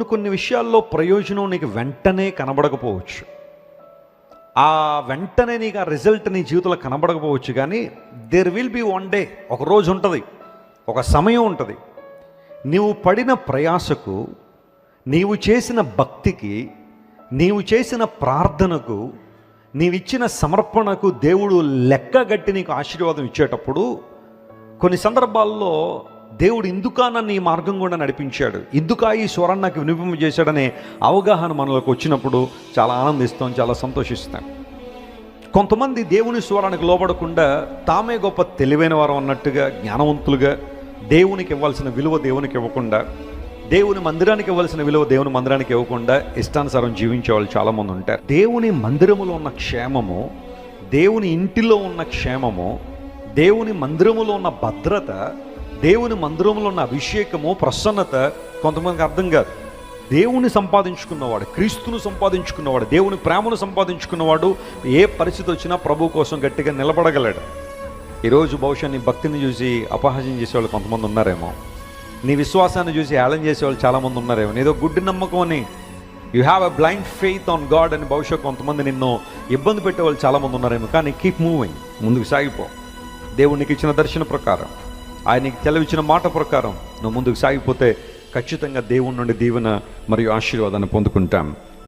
కొన్ని విషయాల్లో ప్రయోజనం నీకు వెంటనే కనబడకపోవచ్చు. ఆ వెంటనే నీకు ఆ రిజల్ట్ నీ జీవితంలో కనబడకపోవచ్చు, కానీ there will be one day, ఒక రోజు ఉంటుంది, ఒక సమయం ఉంటుంది. నీవు పడిన ప్రయాసకు, నీవు చేసిన భక్తికి, నీవు చేసిన ప్రార్థనకు, నీవిచ్చిన సమర్పణకు దేవుడు లెక్కగట్టి నీకు ఆశీర్వాదం ఇచ్చేటప్పుడు కొన్ని సందర్భాల్లో దేవుడు ఇందుకా నన్ను ఈ మార్గం కూడా నడిపించాడు, ఇందుకా ఈ స్వరాన్ని నాకు వినిపింపజేశాడనే అవగాహన మనలోకి వచ్చినప్పుడు చాలా ఆనందిస్తాం, చాలా సంతోషిస్తాం. కొంతమంది దేవుని స్వరానికి లోబడకుండా తామే గొప్ప తెలివైన వారు అన్నట్టుగా, జ్ఞానవంతులుగా, దేవునికి ఇవ్వాల్సిన విలువ దేవునికి ఇవ్వకుండా, దేవుని మందిరానికి ఇవ్వాల్సిన విలువ దేవుని మందిరానికి ఇవ్వకుండా ఇష్టానుసారం జీవించే వాళ్ళు చాలామంది ఉంటారు. దేవుని మందిరములో ఉన్న క్షేమము, దేవుని ఇంటిలో ఉన్న క్షేమము, దేవుని మందిరములో ఉన్న భద్రత, దేవుని మందిరంలో ఉన్న అభిషేకము, ప్రసన్నత కొంతమందికి అర్థం కాదు. దేవుని సంపాదించుకున్నవాడు, క్రీస్తును సంపాదించుకున్నవాడు, దేవుని ప్రేమను సంపాదించుకున్నవాడు ఏ పరిస్థితి వచ్చినా ప్రభు కోసం గట్టిగా నిలబడగలడు. ఈరోజు బహుశా నీ భక్తిని చూసి అపహాస్యం చేసేవాళ్ళు కొంతమంది ఉన్నారేమో, నీ విశ్వాసాన్ని చూసి హేళన చేసేవాళ్ళు చాలామంది ఉన్నారేమో, ఏదో గుడ్డి నమ్మకం అని, you have a blind faith on God అని బహుశా కొంతమంది నిన్ను ఇబ్బంది పెట్టేవాళ్ళు చాలామంది ఉన్నారేమో. కానీ కీప్ మూవింగ్, ముందుకు సాగిపో. దేవునికి ఇచ్చిన దర్శన ప్రకారం, ఆయనకి తెలవిచ్చిన మాట ప్రకారం నువ్వు ముందుకు సాగిపోతే ఖచ్చితంగా దేవుని నుండి దీవెన మరియు ఆశీర్వాదాన్ని పొందుకుంటాం.